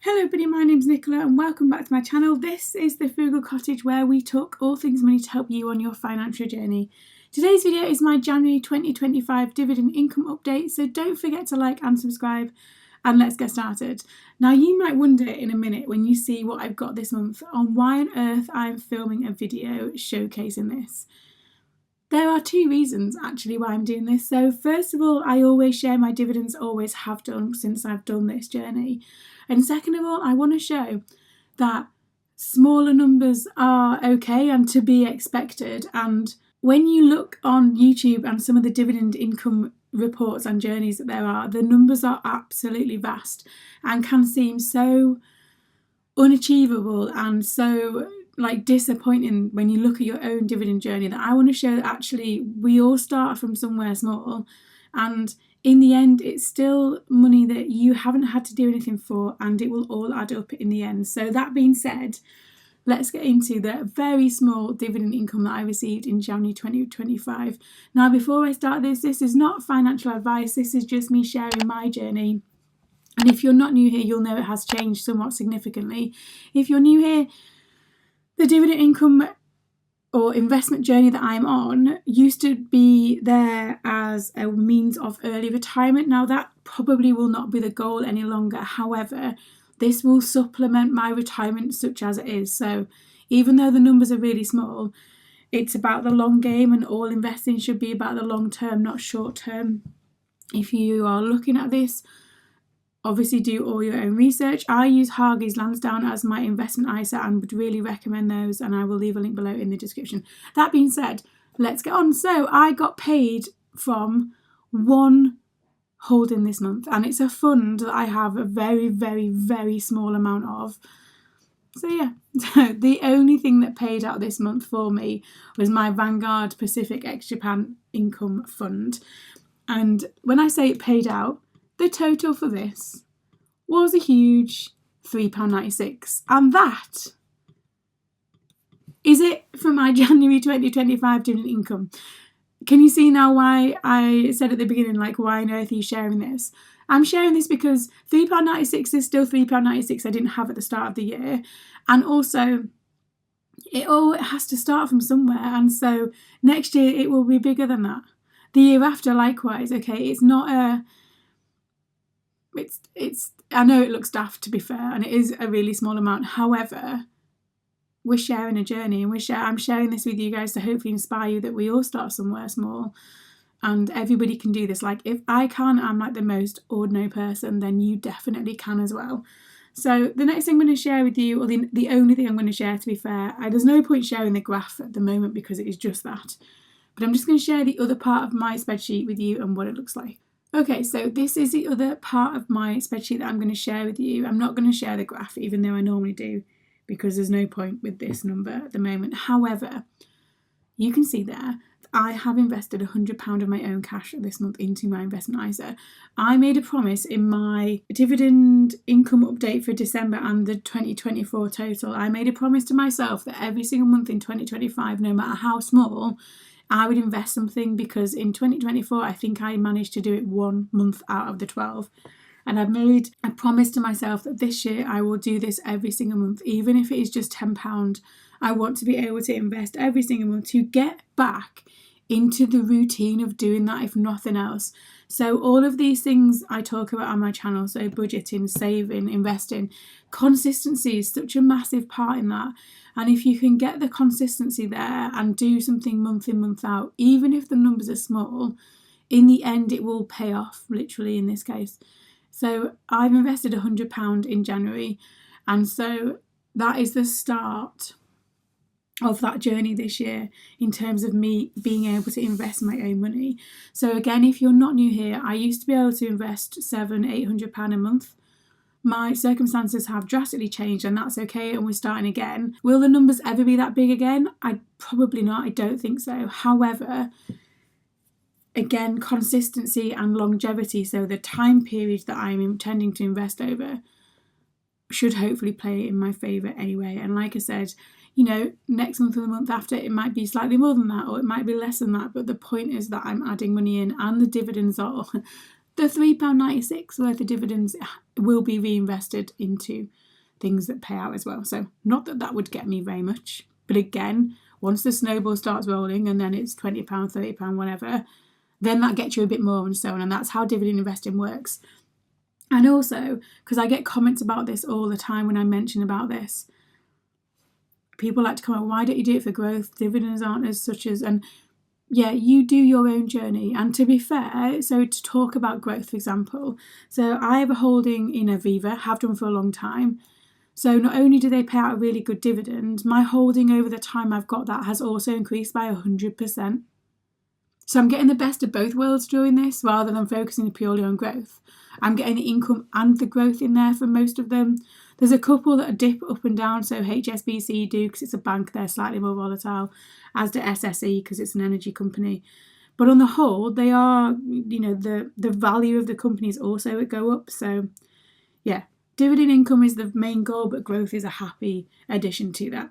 Hello everybody, my name's Nicola and welcome back to my channel. This is the Frugal Cottage where we talk all things money to help you on your financial journey. Today's video is my January 2025 dividend income update, so don't forget to like and subscribe and let's get started. Now you might wonder in a minute when you see what I've got this month on why on earth I'm filming a video showcasing this. There are two reasons actually why I'm doing this. So first of all, I always share my dividends, always have done since I've done this journey. And second of all, I want to show that smaller numbers are okay and to be expected. And when you look on YouTube and some of the dividend income reports and journeys that there are, the numbers are absolutely vast and can seem so unachievable and so disappointing when you look at your own dividend journey, that I want to show that actually we all start from somewhere small, and in the end it's still money that you haven't had to do anything for and it will all add up in the end. So that being said, let's get into the very small dividend income that I received in January 2025. Now before I start this is not financial advice, this is just me sharing my journey. And if you're not new here, you'll know it has changed somewhat significantly. If you're new here, the dividend income or investment journey that I'm on used to be there as a means of early retirement. Now that probably will not be the goal any longer. However, this will supplement my retirement such as it is. So even though the numbers are really small, it's about the long game, and all investing should be about the long term, not short term. If you are looking at this, obviously do all your own research. I use Hargreaves Lansdown as my investment ISA and would really recommend those, and I will leave a link below in the description. That being said, let's get on. So I got paid from one holding this month, and it's a fund that I have a very, very, very small amount of. So yeah, the only thing that paid out this month for me was my Vanguard Pacific ex-Japan Income Fund. And when I say it paid out, the total for this was a huge £3.96, and that is it for my January 2025 dividend income. Can you see now why I said at the beginning, why on earth are you sharing this? I'm sharing this because £3.96 is still £3.96 I didn't have at the start of the year, and also it all has to start from somewhere, and so next year it will be bigger than that. The year after likewise. Okay, it's not a... It's I know it looks daft, to be fair, and it is a really small amount. However, we're sharing a journey, and I'm sharing this with you guys to hopefully inspire you that we all start somewhere small and everybody can do this. If I can, I'm like the most ordinary person, then you definitely can as well. So the next thing I'm going to share with you, or the only thing I'm going to share, to be fair, there's no point sharing the graph at the moment because it is just that, but I'm just going to share the other part of my spreadsheet with you and what it looks like. Okay, so this is the other part of my spreadsheet that I'm going to share with you. I'm not going to share the graph, even though I normally do, because there's no point with this number at the moment. However, you can see there that I have invested £100 of my own cash this month into my investment ISA. I made a promise in my dividend income update for December and the 2024 total. I made a promise to myself that every single month in 2025, no matter how small, I would invest something, because in 2024 I think I managed to do it 1 month out of the 12, and I've made a promise to myself that this year I will do this every single month, even if it is just £10. I want to be able to invest every single month to get back into the routine of doing that, if nothing else. So all of these things I talk about on my channel, so budgeting, saving, investing, consistency is such a massive part in that. And if you can get the consistency there and do something month in, month out, even if the numbers are small, in the end it will pay off, literally in this case. So I've invested £100 in January, and so that is the start of that journey this year in terms of me being able to invest my own money. So again, if you're not new here, I used to be able to invest £700-800 a month. My circumstances have drastically changed, and that's okay, and we're starting again. Will the numbers ever be that big again? Probably not. I don't think so. However, again, consistency and longevity, so the time period that I'm intending to invest over, should hopefully play in my favour anyway. And like I said, next month or the month after, it might be slightly more than that, or it might be less than that, but the point is that I'm adding money in, and the dividends are the £3.96 worth of dividends will be reinvested into things that pay out as well. So not that that would get me very much, but again, once the snowball starts rolling and then it's £20, £30, whatever, then that gets you a bit more and so on. And that's how dividend investing works. And also, because I get comments about this all the time when I mention about this, people like to comment, why don't you do it for growth? Dividends aren't as such as, and yeah, you do your own journey. And to be fair, so to talk about growth, for example, so I have a holding in Aviva, have done for a long time. So not only do they pay out a really good dividend, my holding over the time I've got that has also increased by 100%. So I'm getting the best of both worlds during this rather than focusing purely on growth. I'm getting the income and the growth in there for most of them. There's a couple that dip up and down, so HSBC do because it's a bank, they're slightly more volatile, as do SSE because it's an energy company. But on the whole, they are, the value of the companies also would go up. So yeah, dividend income is the main goal, but growth is a happy addition to that.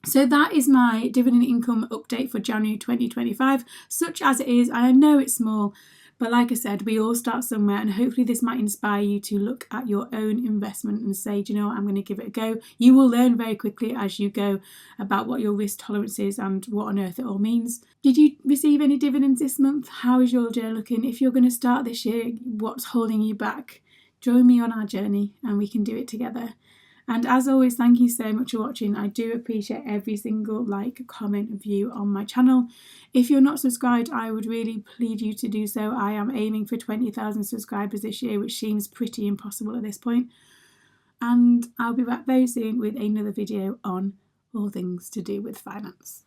So that is my dividend income update for January 2025, such as it is. I know it's small, but like I said, we all start somewhere, and hopefully this might inspire you to look at your own investment and say, do you know what, I'm going to give it a go. You will learn very quickly as you go about what your risk tolerance is and what on earth it all means. Did you receive any dividends this month? How is your journey looking? If you're going to start this year, what's holding you back? Join me on our journey and we can do it together. And as always, thank you so much for watching. I do appreciate every single like, comment, view on my channel. If you're not subscribed, I would really plead you to do so. I am aiming for 20,000 subscribers this year, which seems pretty impossible at this point. And I'll be back very soon with another video on all things to do with finance.